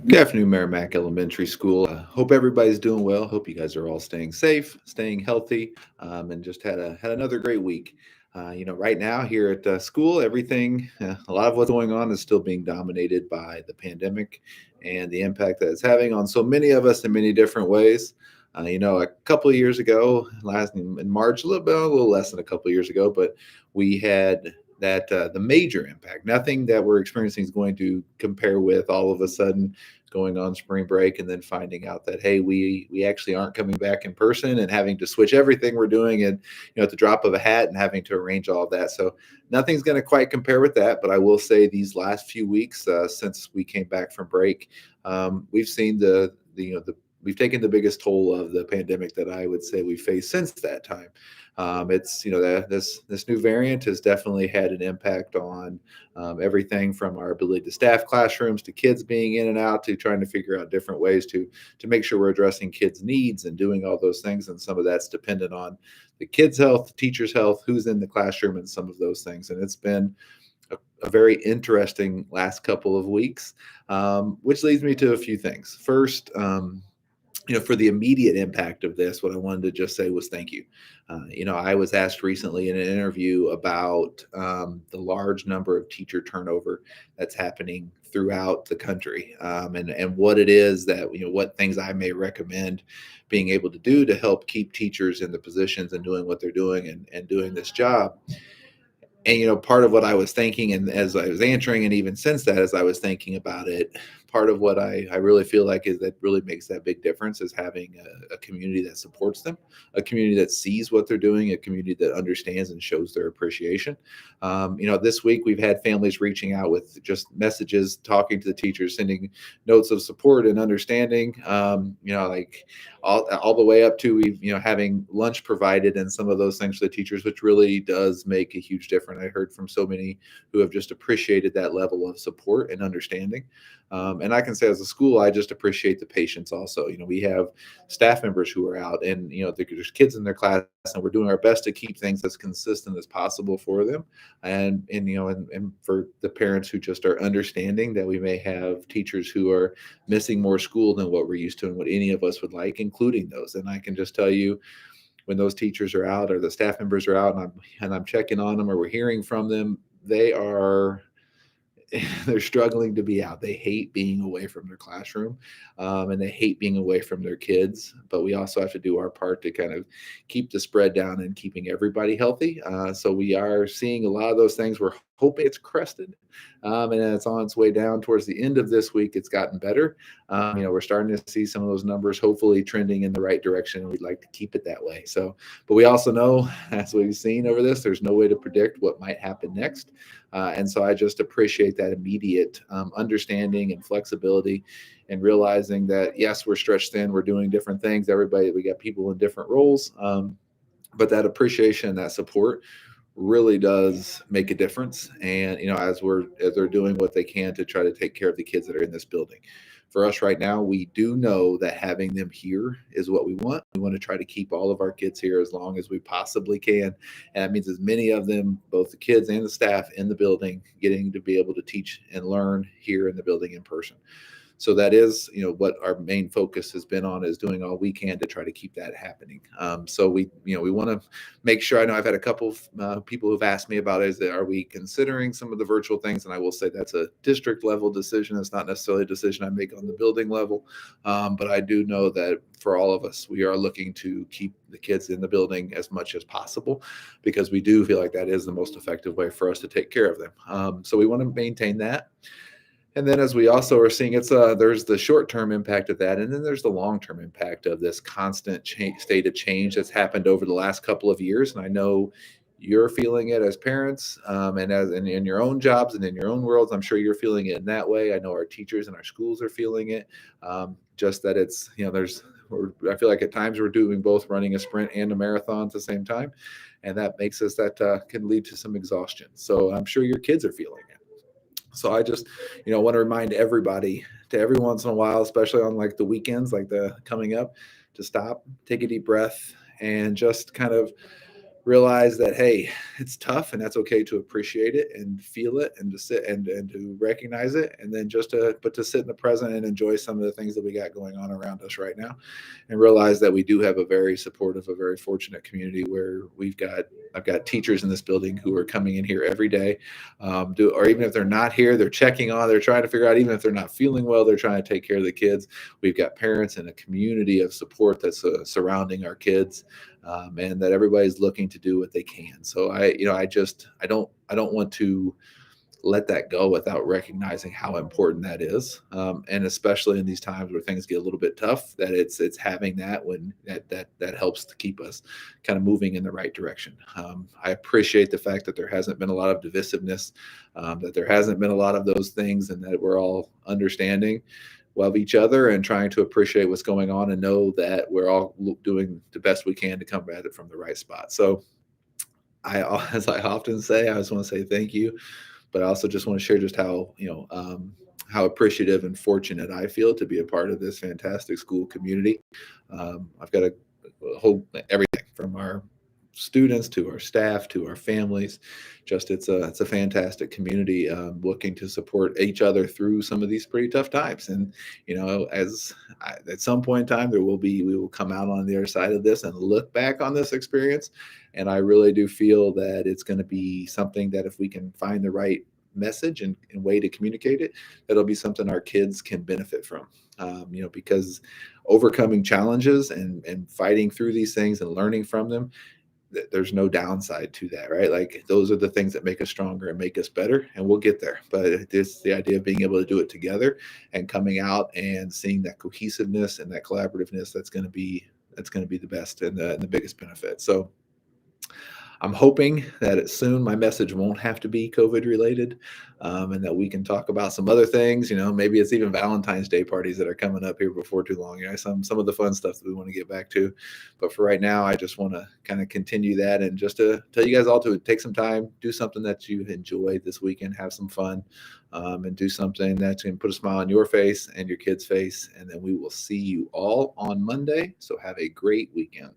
Good afternoon, Merrimack Elementary School. Hope everybody's doing well. Hope you guys are all staying safe, staying healthy, and just had another great week. Right now here at school, everything, a lot of what's going on is still being dominated by the pandemic and the impact that it's having on so many of us in many different ways. A couple of years ago, last in March, a little less than a couple of years ago, but we had that the major impact. Nothing that we're experiencing is going to compare with all of a sudden going on spring break and then finding out that hey we actually aren't coming back in person and having to switch everything we're doing and at the drop of a hat and having to arrange all of that. So nothing's going to quite compare with that, but I will say these last few weeks since we came back from break, we've seen the we've taken the biggest toll of the pandemic that I would say we faced since that time. It's that this new variant has definitely had an impact on everything from our ability to staff classrooms to kids being in and out to trying to figure out different ways to make sure we're addressing kids' needs and doing all those things. And some of that's dependent on the kids' health, the teachers' health, who's in the classroom, and some of those things. And it's been a very interesting last couple of weeks, which leads me to a few things. First, for the immediate impact of this, what I wanted to just say was thank you. I was asked recently in an interview about the large number of teacher turnover that's happening throughout the country, and what it is that what things I may recommend being able to do to help keep teachers in the positions and doing what they're doing and doing this job. And part of what I was thinking, and as I was answering, and even since that, as I was thinking about it, part of what I really feel like is that really makes that big difference is having a community that supports them, a community that sees what they're doing, a community that understands and shows their appreciation. This week we've had families reaching out with just messages, talking to the teachers, sending notes of support and understanding. Like all the way up to having lunch provided and some of those things for the teachers, which really does make a huge difference. I heard from so many who have just appreciated that level of support and understanding. And I can say as a school, I just appreciate the patience also. We have staff members who are out and, there's kids in their class and we're doing our best to keep things as consistent as possible for them. And for the parents who just are understanding that we may have teachers who are missing more school than what we're used to and what any of us would like, including those. And I can just tell you, when those teachers are out or the staff members are out and I'm checking on them or we're hearing from them, they are they're struggling to be out. They hate being away from their classroom, and they hate being away from their kids. But we also have to do our part to kind of keep the spread down and keeping everybody healthy. So we are seeing a lot of those things. We're hoping it's crested, and it's on its way down towards the end of this week. It's gotten better. We're starting to see some of those numbers hopefully trending in the right direction, and we'd like to keep it that way. So, but we also know, as we've seen over this, there's no way to predict what might happen next. And so I just appreciate that immediate understanding and flexibility and realizing that, yes, we're stretched thin, we're doing different things. Everybody, we got people in different roles. But that appreciation, that support really does make a difference. And, as they're doing what they can to try to take care of the kids that are in this building. For us right now, we do know that having them here is what we want. We want to try to keep all of our kids here as long as we possibly can. And that means as many of them, both the kids and the staff in the building, getting to be able to teach and learn here in the building in person. So that is, what our main focus has been on is doing all we can to try to keep that happening. So we want to make sure. I know I've had a couple of people who've asked me about it. Is that are we considering some of the virtual things? And I will say that's a district level decision. It's not necessarily a decision I make on the building level. But I do know that for all of us, we are looking to keep the kids in the building as much as possible because we do feel like that is the most effective way for us to take care of them. So we want to maintain that. And then, as we also are seeing, there's the short-term impact of that, and then there's the long-term impact of this constant state of change that's happened over the last couple of years. And I know you're feeling it as parents, and as in your own jobs and in your own worlds. I'm sure you're feeling it in that way. I know our teachers and our schools are feeling it. Just that it's I feel like at times we're doing both, running a sprint and a marathon at the same time, and that makes us that can lead to some exhaustion. So I'm sure your kids are feeling it. So I just, want to remind everybody to every once in a while, especially on like the weekends, like the coming up, to stop, take a deep breath, and just kind of realize that, hey, it's tough and that's okay to appreciate it and feel it and to sit and to recognize it, and then just to but to sit in the present and enjoy some of the things that we got going on around us right now, and realize that we do have a very supportive, a very fortunate community where I've got teachers in this building who are coming in here every day, or even if they're not here, they're checking on, they're trying to figure out, even if they're not feeling well, they're trying to take care of the kids. We've got parents and a community of support that's surrounding our kids, and that everybody's looking to do what they can. So I don't want to let that go without recognizing how important that is, and especially in these times where things get a little bit tough, that it's having that when that helps to keep us kind of moving in the right direction. I appreciate the fact that there hasn't been a lot of divisiveness, that there hasn't been a lot of those things, and that we're all understanding of each other and trying to appreciate what's going on and know that we're all doing the best we can to come at it from the right spot. So I, as I often say, I just want to say thank you, but I also just want to share just how appreciative and fortunate I feel to be a part of this fantastic school community. I've got a whole everything from our students to our staff to our families. Just it's a fantastic community, looking to support each other through some of these pretty tough times. And at some point in time, we will come out on the other side of this and look back on this experience. And I really do feel that it's going to be something that, if we can find the right message and way to communicate it, that'll be something our kids can benefit from. Because overcoming challenges and fighting through these things and learning from them, there's no downside to that, right? Like, those are the things that make us stronger and make us better, and we'll get there. But it's the idea of being able to do it together and coming out and seeing that cohesiveness and that collaborativeness, that's going to be the best and the biggest benefit. So I'm hoping that soon my message won't have to be COVID related, and that we can talk about some other things. Maybe it's even Valentine's Day parties that are coming up here before too long. Some of the fun stuff that we want to get back to. But for right now, I just want to kind of continue that, and just to tell you guys all to take some time, do something that you enjoy this weekend, have some fun, and do something that's going to put a smile on your face and your kid's face. And then we will see you all on Monday. So have a great weekend.